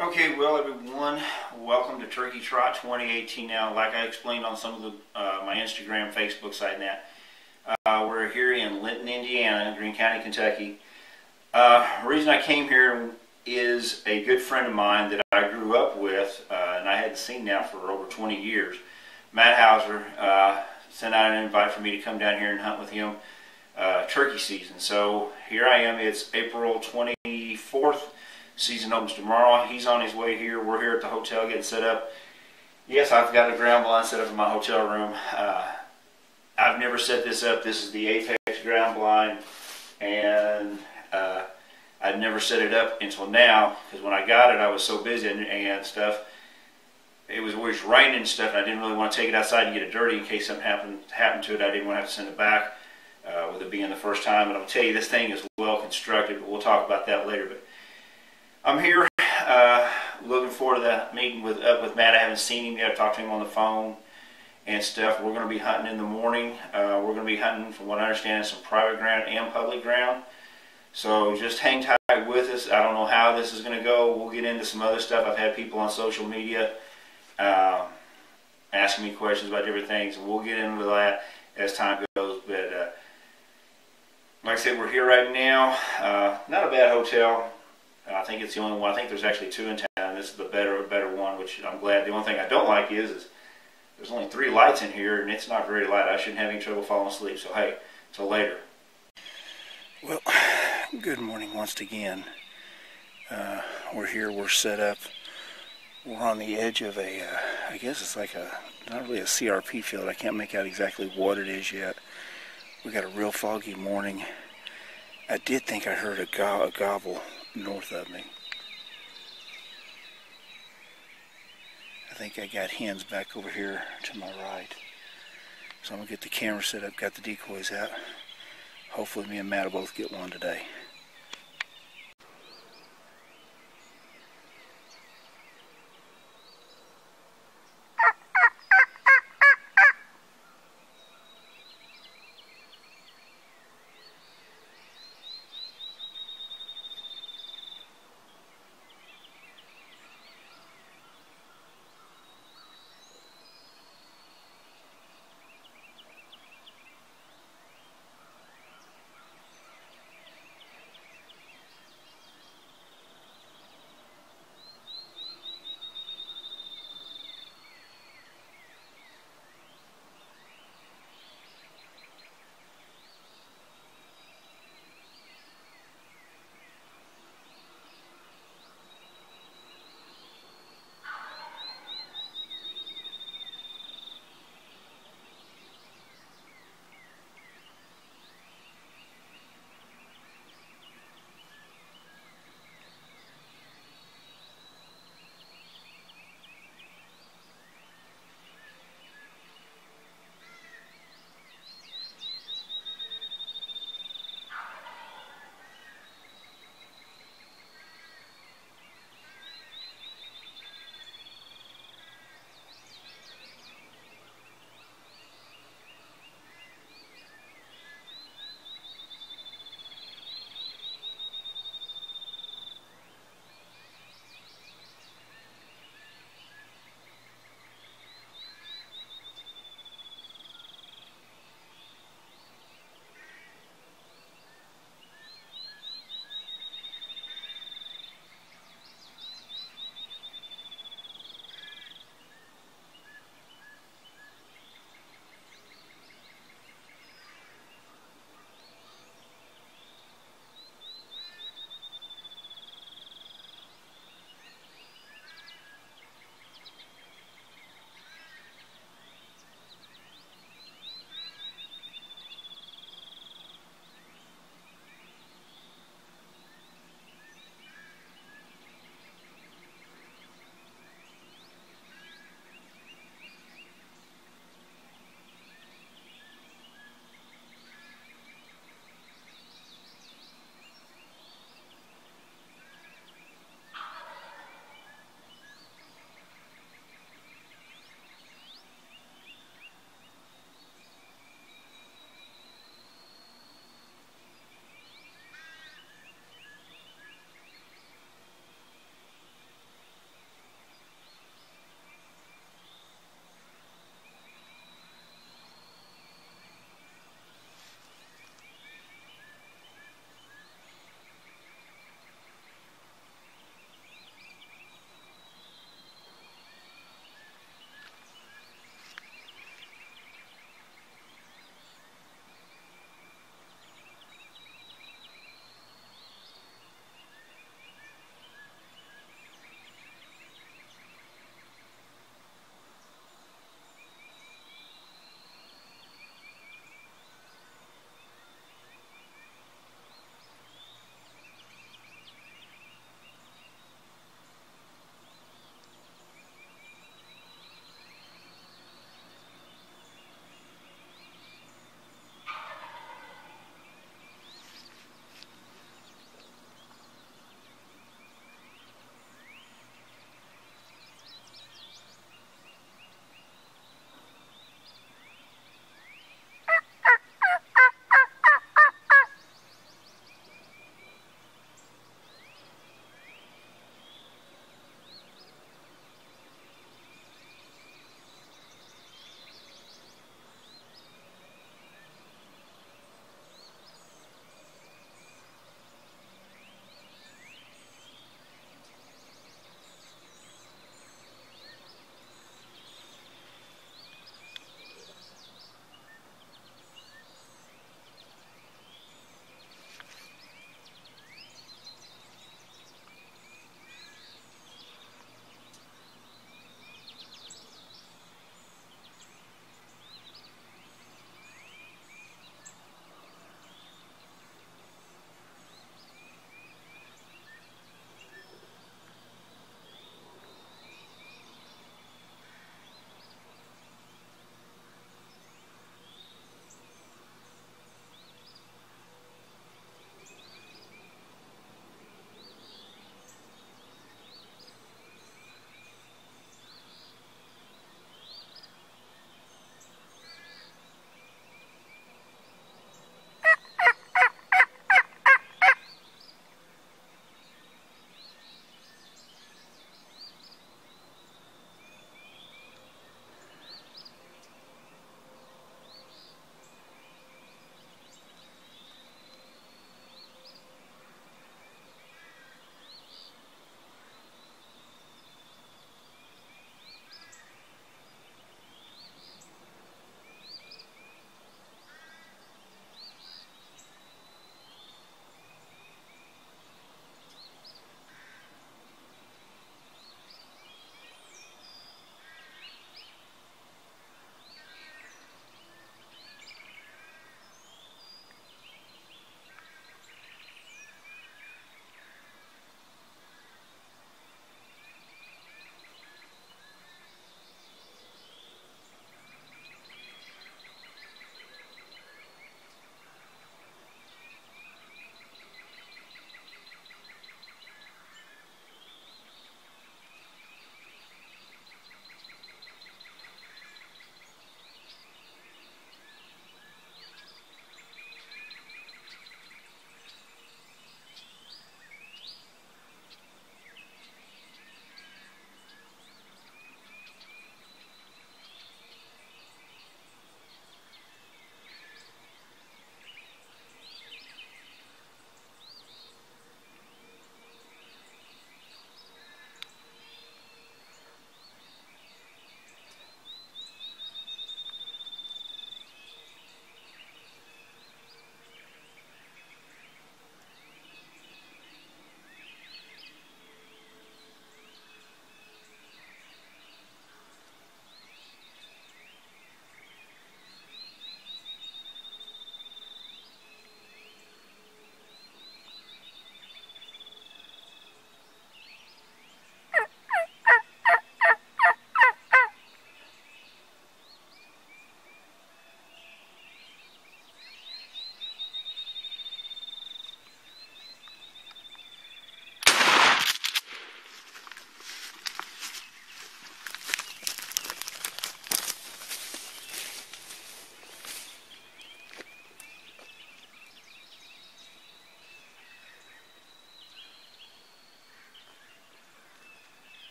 Okay, well everyone, welcome to Turkey Trot 2018 now. Like I explained on some of the my Instagram, Facebook site and that, we're here in Linton, Indiana, Greene County, Kentucky. The reason I came here is a good friend of mine that I grew up with, and I hadn't seen now for over 20 years. Matt Hauser sent out an invite for me to come down here and hunt with him turkey season. So here I am. It's April 24th. Season opens tomorrow. He's on his way here. We're here at the hotel getting set up. Yes, I've got a ground blind set up in my hotel room. I've never set this up. This is the Apex ground blind, and I'd never set it up until now, because when I got it I was so busy and stuff. It was always raining and stuff, and I didn't really want to take it outside and get it dirty in case something happened to it. I didn't want to have to send it back with it being the first time. And I'll tell you, this thing is well constructed, but we'll talk about that later. But I'm here looking forward to that meeting with Matt. I haven't seen him yet. I've talked to him on the phone and stuff. We're going to be hunting in the morning. We're going to be hunting, from what I understand, some private ground and public ground. So just hang tight with us. I don't know how this is going to go. We'll get into some other stuff. I've had people on social media asking me questions about different things, and we'll get into that as time goes. But like I said, we're here right now. Not a bad hotel. I think it's the only one. I think there's actually two in town. This is the better one, which I'm glad. The only thing I don't like is there's only 3 lights in here, and it's not very light. I shouldn't have any trouble falling asleep. So hey, till later. Well, good morning once again. We're here. We're set up. We're on the edge of a, I guess it's like not really a CRP field. I can't make out exactly what it is yet. We got a real foggy morning. I did think I heard a gobble north of me. I think I got hens back over here to my right. So I'm going to get the camera set up, got the decoys out. Hopefully me and Matt will both get one today.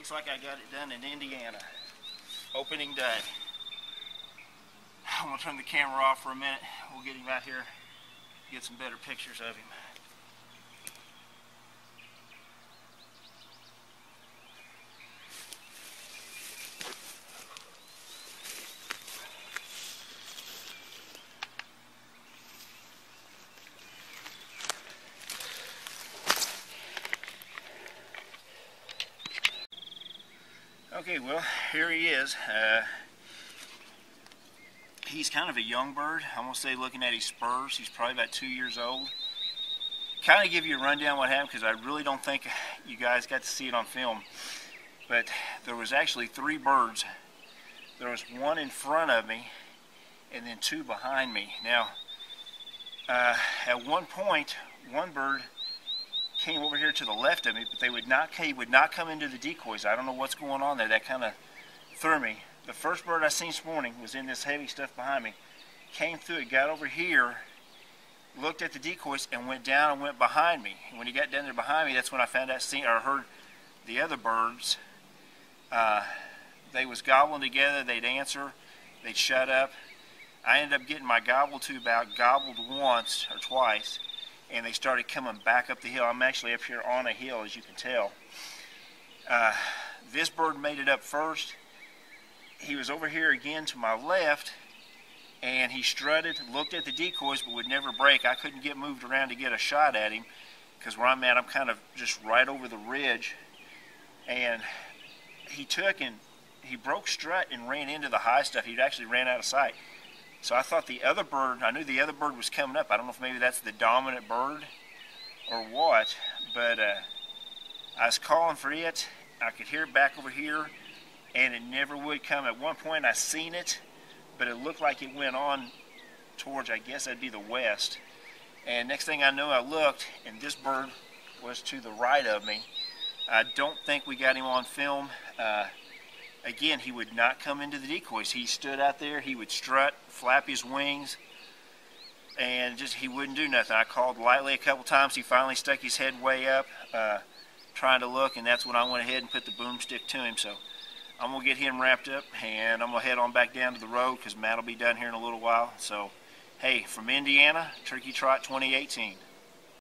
looks like I got it done in Indiana. Opening day. I'm going to turn the camera off for a minute. We'll get him out here, get some better pictures of him. Okay, well, here he is. He's kind of a young bird. I'm going to say, looking at his spurs, he's probably about 2 years old. Kind of give you a rundown what happened, because I really don't think you guys got to see it on film. But there was actually 3 birds. There was one in front of me, and then 2 behind me. Now, at one point, one bird came over here to the left of me, but he would not come into the decoys. I don't know what's going on there. That kind of threw me. The first bird I seen this morning was in this heavy stuff behind me. Came through it, got over here, looked at the decoys, and went down and went behind me. And when he got down there behind me, that's when I found out, heard the other birds. They was gobbling together. They'd answer. They'd shut up. I ended up getting my gobble tube out, gobbled once or twice, and they started coming back up the hill. I'm actually up here on a hill, as you can tell. This bird made it up first. He was over here again to my left, and he strutted, looked at the decoys, but would never break. I couldn't get moved around to get a shot at him, because where I'm at, I'm kind of just right over the ridge. And he took and he broke strut and ran into the high stuff. He actually ran out of sight. So I thought the other bird, I knew the other bird was coming up. I don't know if maybe that's the dominant bird or what, but I was calling for it. I could hear it back over here, and it never would come. At one point I seen it, but it looked like it went on towards, I guess that'd be the west. And next thing I know, I looked, and this bird was to the right of me. I don't think we got him on film. Again, he would not come into the decoys. He stood out there, he would strut, flap his wings, and just he wouldn't do nothing. I called lightly a couple times. He finally stuck his head way up, trying to look, and that's when I went ahead and put the boomstick to him. So I'm going to get him wrapped up, and I'm going to head on back down to the road because Matt will be done here in a little while. So, hey, from Indiana, Turkey Trot 2018.